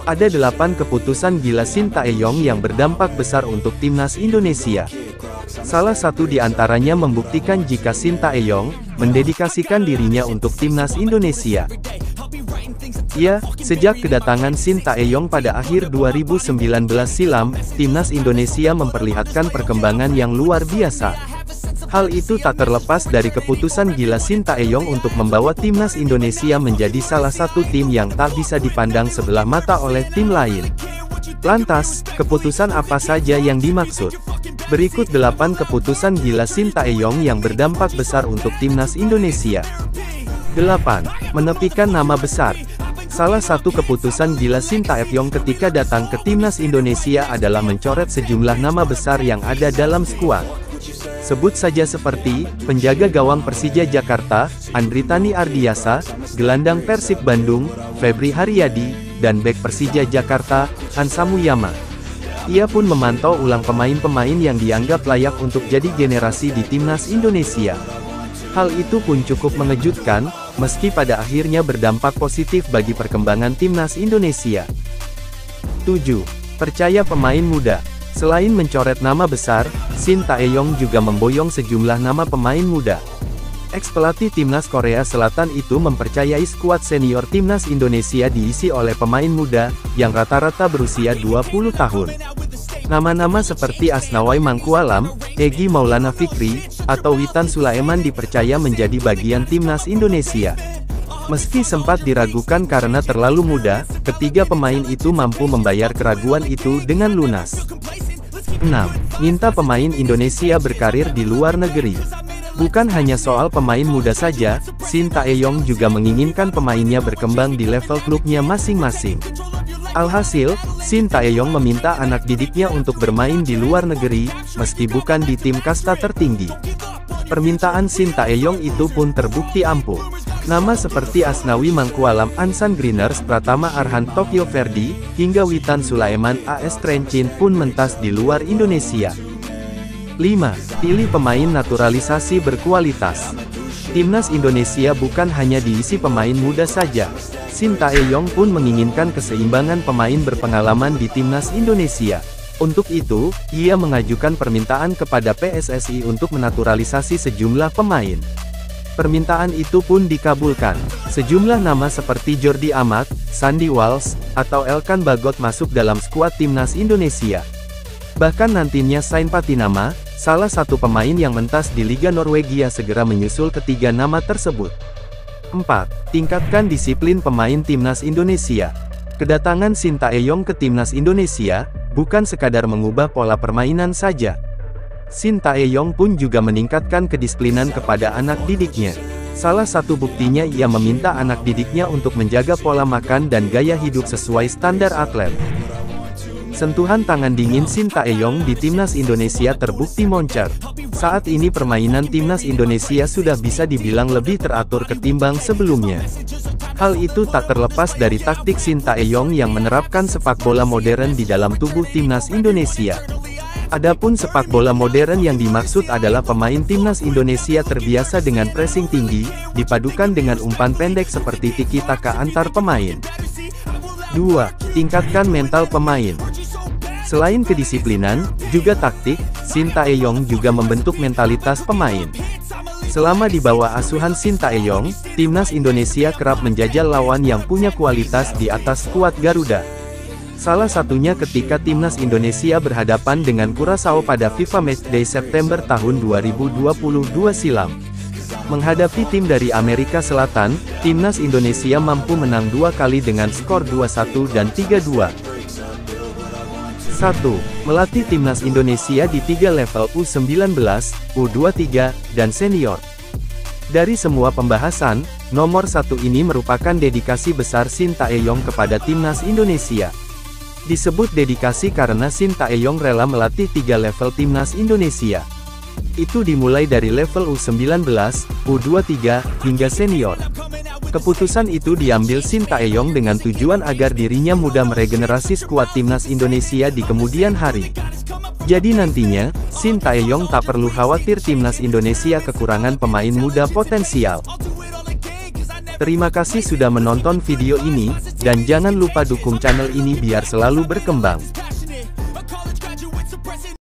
Ada 8 keputusan gila Sintayong yang berdampak besar untuk timnas Indonesia. Salah satu di antaranya membuktikan jika Sintayong mendedikasikan dirinya untuk timnas Indonesia. Ya, sejak kedatangan Sintayong pada akhir 2019 silam, timnas Indonesia memperlihatkan perkembangan yang luar biasa. Hal itu tak terlepas dari keputusan gila Sintayong untuk membawa timnas Indonesia menjadi salah satu tim yang tak bisa dipandang sebelah mata oleh tim lain. Lantas, keputusan apa saja yang dimaksud? Berikut 8 keputusan gila Sintayong yang berdampak besar untuk timnas Indonesia. 8. Menepikan nama besar. Salah satu keputusan gila Sintayong ketika datang ke timnas Indonesia adalah mencoret sejumlah nama besar yang ada dalam skuad. Sebut saja seperti, penjaga gawang Persija Jakarta, Andritani Ardiasa, gelandang Persib Bandung, Febri Haryadi, dan bek Persija Jakarta, Hansa Muyama. Ia pun memantau ulang pemain-pemain yang dianggap layak untuk jadi generasi di timnas Indonesia. Hal itu pun cukup mengejutkan, meski pada akhirnya berdampak positif bagi perkembangan timnas Indonesia. 7. Percaya pemain muda. Selain mencoret nama besar, Sintayong juga memboyong sejumlah nama pemain muda. Ex-pelatih timnas Korea Selatan itu mempercayai skuad senior timnas Indonesia diisi oleh pemain muda, yang rata-rata berusia 20 tahun. Nama-nama seperti Asnawi Mangkualam, Egy Maulana Fikri, atau Witan Sulaiman dipercaya menjadi bagian timnas Indonesia. Meski sempat diragukan karena terlalu muda, ketiga pemain itu mampu membayar keraguan itu dengan lunas. 6. Minta pemain Indonesia berkarir di luar negeri. Bukan hanya soal pemain muda saja, Sintayong juga menginginkan pemainnya berkembang di level klubnya masing-masing. Alhasil, Sintayong meminta anak didiknya untuk bermain di luar negeri, meski bukan di tim kasta tertinggi. Permintaan Sintayong itu pun terbukti ampuh. Nama seperti Asnawi Mangkualam Ansan Greeners Pratama Arhan Tokyo Verdy, hingga Witan Sulaiman AS Trencin pun mentas di luar Indonesia. 5. Pilih pemain naturalisasi berkualitas. Timnas Indonesia bukan hanya diisi pemain muda saja. Sintayong pun menginginkan keseimbangan pemain berpengalaman di timnas Indonesia. Untuk itu, ia mengajukan permintaan kepada PSSI untuk menaturalisasi sejumlah pemain. Permintaan itu pun dikabulkan. Sejumlah nama seperti Jordi Amat, Sandy Walsh, atau Elkan Bagot masuk dalam skuad timnas Indonesia. Bahkan nantinya Sain Patinama, salah satu pemain yang mentas di Liga Norwegia segera menyusul ketiga nama tersebut. 4. Tingkatkan disiplin pemain timnas Indonesia. Kedatangan Sintayong ke timnas Indonesia, bukan sekadar mengubah pola permainan saja. Sintayong pun juga meningkatkan kedisiplinan kepada anak didiknya. Salah satu buktinya ia meminta anak didiknya untuk menjaga pola makan dan gaya hidup sesuai standar atlet. Sentuhan tangan dingin Sintayong di timnas Indonesia terbukti moncer. Saat ini permainan timnas Indonesia sudah bisa dibilang lebih teratur ketimbang sebelumnya. Hal itu tak terlepas dari taktik Sintayong yang menerapkan sepak bola modern di dalam tubuh timnas Indonesia. Adapun sepak bola modern yang dimaksud adalah pemain timnas Indonesia terbiasa dengan pressing tinggi, dipadukan dengan umpan pendek seperti tiki-taka antar pemain. 2. Tingkatkan mental pemain. Selain kedisiplinan, juga taktik, Sintayong juga membentuk mentalitas pemain. Selama di bawah asuhan Sintayong, timnas Indonesia kerap menjajal lawan yang punya kualitas di atas skuad Garuda. Salah satunya ketika timnas Indonesia berhadapan dengan Curaçao pada FIFA Matchday September tahun 2022 silam. Menghadapi tim dari Amerika Selatan, timnas Indonesia mampu menang 2 kali dengan skor 2-1 dan 3-2. 1. Melatih timnas Indonesia di 3 level U19, U23, dan senior. Dari semua pembahasan, nomor 1 ini merupakan dedikasi besar Sintayong kepada timnas Indonesia. Disebut dedikasi karena Sintayong rela melatih 3 level timnas Indonesia. Itu dimulai dari level U19, U23, hingga senior. Keputusan itu diambil Sintayong dengan tujuan agar dirinya mudah meregenerasi skuad timnas Indonesia di kemudian hari. Jadi nantinya, Sintayong tak perlu khawatir timnas Indonesia kekurangan pemain muda potensial. Terima kasih sudah menonton video ini. Dan jangan lupa dukung channel ini biar selalu berkembang.